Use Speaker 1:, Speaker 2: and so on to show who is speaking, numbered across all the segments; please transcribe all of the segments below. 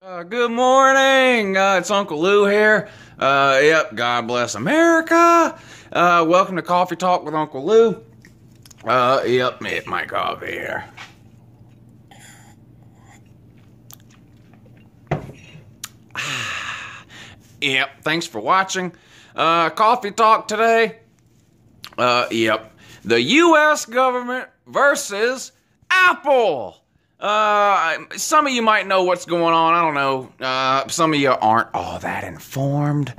Speaker 1: Good morning. It's Uncle Lou here. Yep, God bless America. Welcome to Coffee Talk with Uncle Lou. Yep, my coffee here. Yep, thanks for watching. Coffee Talk today. Yep, the U.S. government versus Apple. Some of you might know what's going on. I don't know. Some of you aren't all that informed,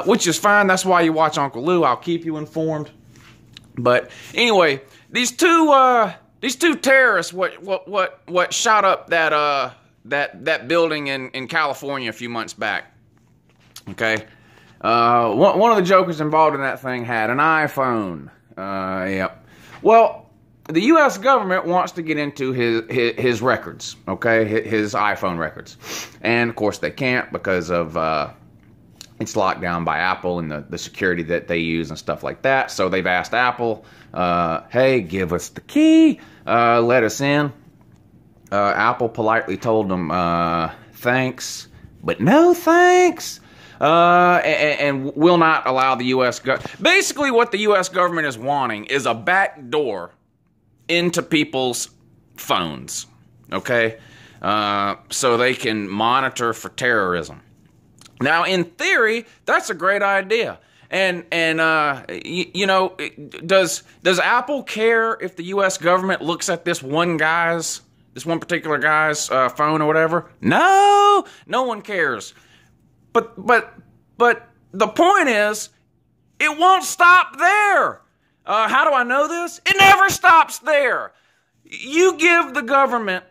Speaker 1: which is fine. That's why you watch Uncle Lou. I'll keep you informed. But anyway, these two terrorists, what shot up that building in California a few months back. Okay, one of the jokers involved in that thing had an iPhone. Yep. Well, the U.S. government wants to get into his records, okay, his iPhone records. And, of course, they can't because of it's locked down by Apple and the security that they use and stuff like that. So they've asked Apple, hey, give us the key, let us in. Apple politely told them, thanks, but no thanks. And will not allow the U.S. government. Basically, what the U.S. government is wanting is a back door into people's phones, okay? So they can monitor for terrorism. Now, in theory, that's a great idea. And you know, does Apple care if the U.S. government looks at this one particular guy's phone or whatever? No one cares. But the point is, it won't stop there. How do I know this? It never stops there. You give the government,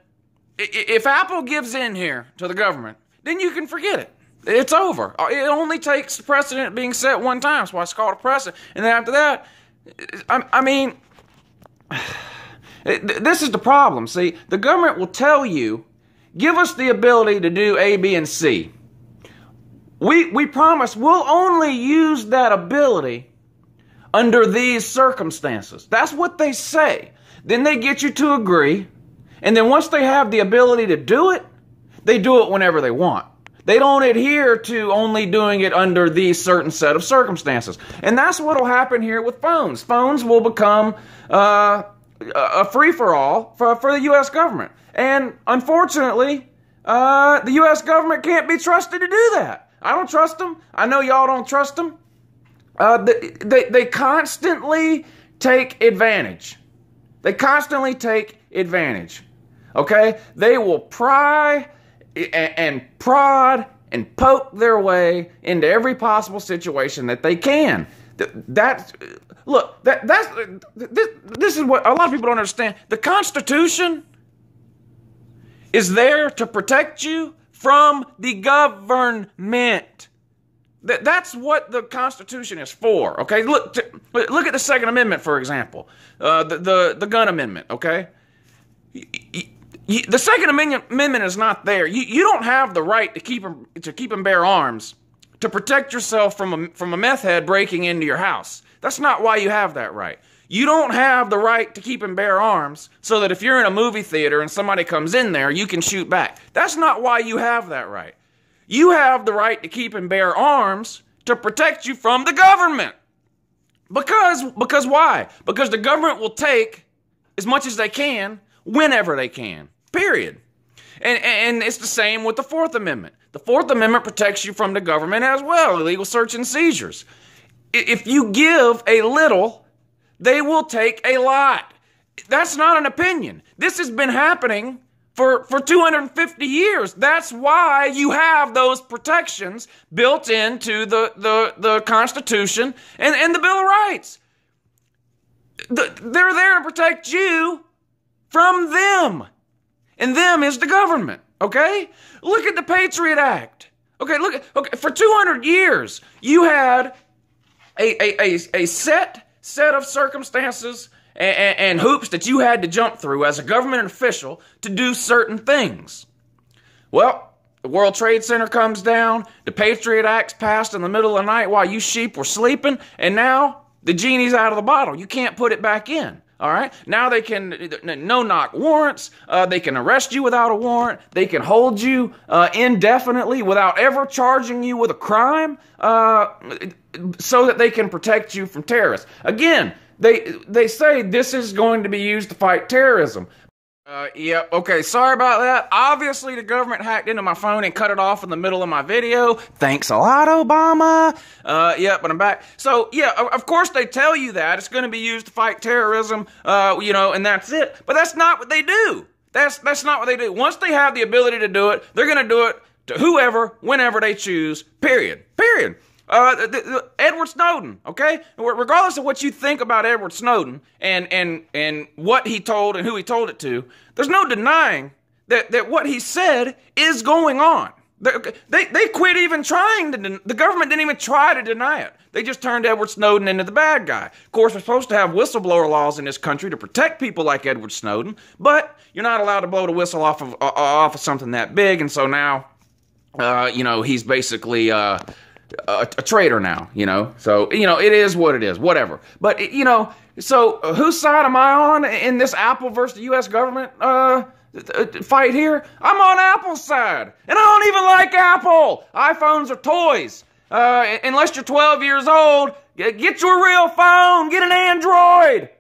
Speaker 1: if Apple gives in here to the government, then you can forget it. It's over. It only takes precedent being set one time. That's why it's called a precedent. And then after that, I mean, this is the problem. See, the government will tell you, give us the ability to do A, B, and C. We promise we'll only use that ability under these circumstances. That's what they say. Then they get you to agree, and then once they have the ability to do it, they do it whenever they want. They don't adhere to only doing it under these certain set of circumstances. And that's what will happen here with phones. Phones will become a free-for-all for the U.S. government. And unfortunately, the U.S. government can't be trusted to do that. I don't trust them. I know y'all don't trust them. They constantly take advantage. They constantly take advantage. Okay? They will pry and prod and poke their way into every possible situation that they can. This is what a lot of people don't understand. The Constitution is there to protect you from the government. That's what the Constitution is for, okay? Look at the Second Amendment, for example. The gun amendment, okay? The Second Amendment is not there. You don't have the right to keep and bear arms to protect yourself from a meth head breaking into your house. That's not why you have that right. You don't have the right to keep and bear arms so that if you're in a movie theater and somebody comes in there, you can shoot back. That's not why you have that right. You have the right to keep and bear arms to protect you from the government. Because why? Because the government will take as much as they can, whenever they can. Period. And it's the same with the Fourth Amendment. The Fourth Amendment protects you from the government as well, illegal search and seizures. If you give a little, they will take a lot. That's not an opinion. This has been happening for 250 years. That's why you have those protections built into the Constitution and the Bill of Rights. They're there to protect you from them. And them is the government, okay? Look at the Patriot Act. Okay, for 200 years, you had a set of circumstances and hoops that you had to jump through as a government official to do certain things. Well, the World Trade Center comes down, the Patriot Act's passed in the middle of the night while you sheep were sleeping, and now the genie's out of the bottle. You can't put it back in. All right. Now they can no-knock warrants. They can arrest you without a warrant. They can hold you indefinitely without ever charging you with a crime, so that they can protect you from terrorists. Again, they say this is going to be used to fight terrorism. Yep, okay, sorry about that. Obviously, the government hacked into my phone and cut it off in the middle of my video. Thanks a lot, Obama. Yeah, but I'm back. So, yeah, of course they tell you that. It's going to be used to fight terrorism, and that's it. But that's not what they do. That's not what they do. Once they have the ability to do it, they're going to do it to whoever, whenever they choose, period. Period. Edward Snowden, okay? Regardless of what you think about Edward Snowden and what he told and who he told it to, there's no denying that what he said is going on. They quit even trying to, the government didn't even try to deny it. They just turned Edward Snowden into the bad guy. Of course, we're supposed to have whistleblower laws in this country to protect people like Edward Snowden, but you're not allowed to blow the whistle off of something that big, and so now, he's basically, a traitor now, so, it is what it is, whatever. But, so whose side am I on in this Apple versus the U.S. government fight here? I'm on Apple's side, and I don't even like Apple. iPhones are toys. Unless you're 12 years old, get you a real phone, get an Android.